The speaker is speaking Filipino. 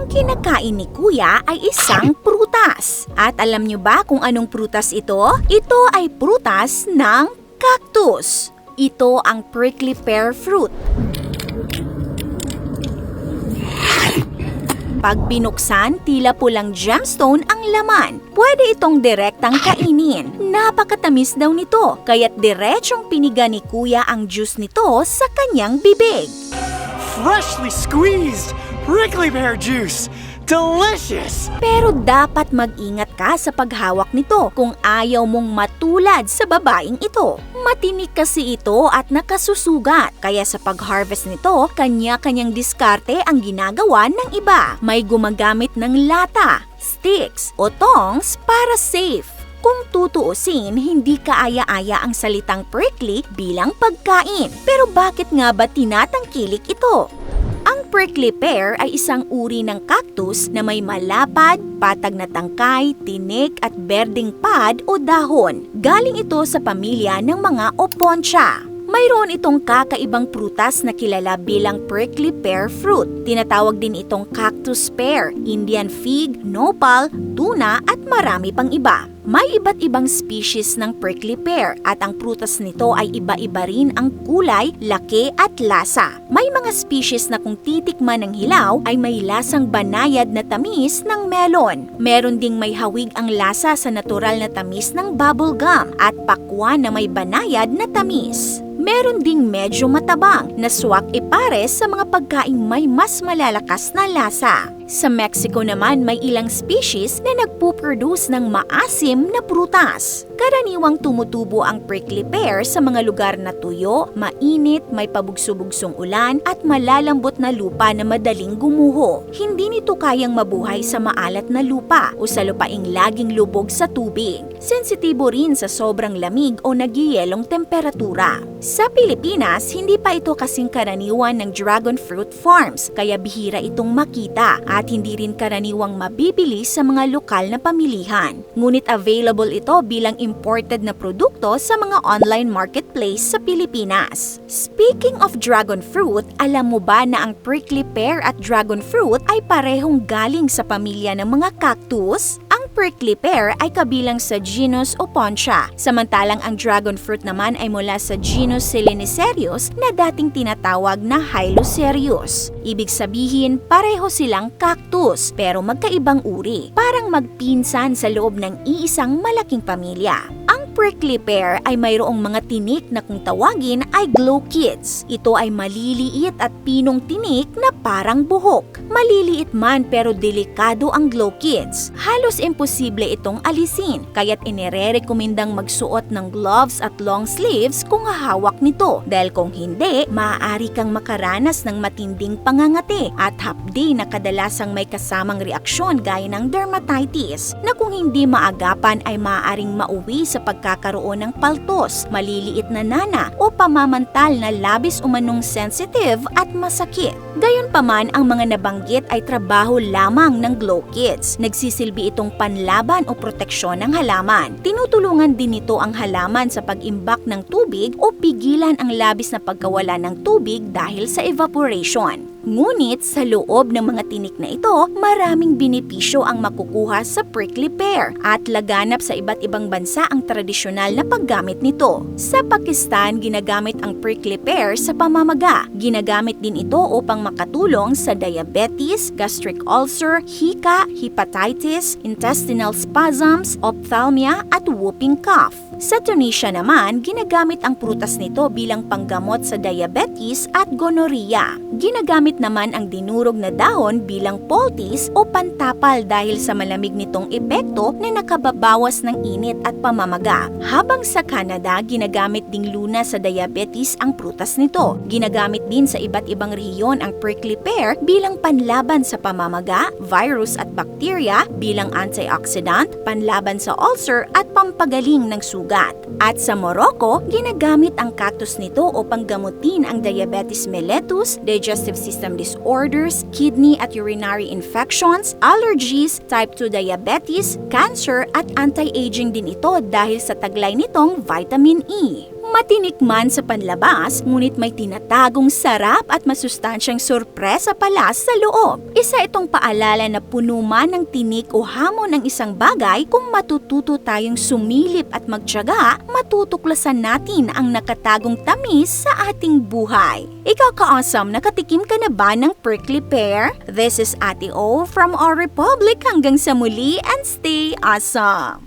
Ang kinakain ni Kuya ay isang prutas. At alam niyo ba kung anong prutas ito? Ito ay prutas ng cactus. Ito ang prickly pear fruit. Pag binuksan, tila pulang gemstone ang laman. Pwede itong direktang kainin. Napakatamis daw nito, kaya't diretsong piniga ni Kuya ang juice nito sa kanyang bibig. Freshly squeezed prickly pear juice. Delicious! Pero dapat mag-ingat ka sa paghawak nito kung ayaw mong matulad sa babaeng ito. Matinik kasi ito at nakasusugat, kaya sa pag-harvest nito, kanya-kanyang diskarte ang ginagawa ng iba. May gumagamit ng lata, sticks o tongs para safe. Kung tutuusin, hindi kaaya-aya ang salitang prickly bilang pagkain. Pero bakit nga ba tinatangkilik ito? Ang prickly pear ay isang uri ng cactus na may malapad, patag na tangkay, tinik at berdeng pad o dahon. Galing ito sa pamilya ng mga opontia. Mayroon itong kakaibang prutas na kilala bilang prickly pear fruit. Tinatawag din itong cactus pear, Indian fig, nopal, tuna at marami pang iba. May iba't ibang species ng prickly pear at ang prutas nito ay iba-iba rin ang kulay, laki at lasa. May mga species na kung titikman ng hilaw ay may lasang banayad na tamis ng melon. Meron ding may hawig ang lasa sa natural na tamis ng bubble gum at pakwan na may banayad na tamis. Meron ding medyo matabang na swak ipares sa mga pagkaing may mas malalakas na lasa. Sa Mexico naman may ilang species na nagpuproduce ng maasim na prutas. Karaniwang tumutubo ang prickly pear sa mga lugar na tuyo, mainit, may pabugso-bugsong ulan at malalambot na lupa na madaling gumuho. Hindi nito kayang mabuhay sa maalat na lupa o sa lupaing laging lubog sa tubig. Sensitibo rin sa sobrang lamig o nagyayelong temperatura. Sa Pilipinas, hindi pa ito kasing karaniwan ng dragon fruit farms, kaya bihira itong makita at hindi rin karaniwang mabibili sa mga lokal na pamilihan. Ngunit available ito bilang imported na produkto sa mga online marketplace sa Pilipinas. Speaking of dragon fruit, alam mo ba na ang prickly pear at dragon fruit ay parehong galing sa pamilya ng mga cactus? Ang prickly pear ay kabilang sa genus Opontia, samantalang ang dragon fruit naman ay mula sa genus Selenicerius na dating tinatawag na Hylocereus. Ibig sabihin, pareho silang cactus pero magkaibang uri, parang magpinsan sa loob ng iisang malaking pamilya. Ang prickly pear ay mayroong mga tinik na kung tawagin ay glochids. Ito ay maliliit at pinong tinik na parang buhok. Maliliit man pero delikado ang glochids. Halos imposible itong alisin, kaya't inirerekomendang magsuot ng gloves at long sleeves kung hahawak nito. Dahil kung hindi, maaari kang makaranas ng matinding pangangati at hapdi na kadalasang may kasamang reaksyon gaya ng dermatitis na kung hindi maagapan ay maaaring mauwi sa pagkakaroon ng paltos, maliliit na nana o pamamantal na labis umanong sensitive at masakit. Gayunpaman, ang mga nabanggit ay trabaho lamang ng glochids. Nagsisilbi itong panlaban o proteksyon ng halaman. Tinutulungan din nito ang halaman sa pag-imbak ng tubig o pigilan ang labis na pagkawala ng tubig dahil sa evaporation. Ngunit sa loob ng mga tinik na ito, maraming benepisyo ang makukuha sa prickly pear at laganap sa iba't ibang bansa ang tradisyonal na paggamit nito. Sa Pakistan, ginagamit ang prickly pear sa pamamaga. Ginagamit din ito upang makatulong sa diabetes, gastric ulcer, hika, hepatitis, intestinal spasms, ophthalmia at whooping cough. Sa Tunisia naman, ginagamit ang prutas nito bilang panggamot sa diabetes at gonorrhea. Ginagamit naman ang dinurog na dahon bilang poultice o pantapal dahil sa malamig nitong epekto na nakababawas ng init at pamamaga. Habang sa Canada, ginagamit ding luna sa diabetes ang prutas nito. Ginagamit din sa iba't ibang rehiyon ang prickly pear bilang panlaban sa pamamaga, virus at bakterya, bilang antioxidant, panlaban sa ulcer at pampagaling ng sugat. At sa Morocco, ginagamit ang cactus nito upang gamutin ang diabetes mellitus, digestive system disorders, kidney at urinary infections, allergies, type 2 diabetes, cancer at anti-aging din ito dahil sa taglay nitong vitamin E. Matinik man sa panlabas, ngunit may tinatagong sarap at masustansyang sorpresa pala sa loob. Isa itong paalala na puno man ng tinik o hamon ng isang bagay, kung matututo tayong sumilip at magtiyaga, matutuklasan natin ang nakatagong tamis sa ating buhay. Ikaw ka-awesome, nakatikim ka na ba ng prickly pear? This is Ate O from our Republic. Hanggang sa muli and stay awesome!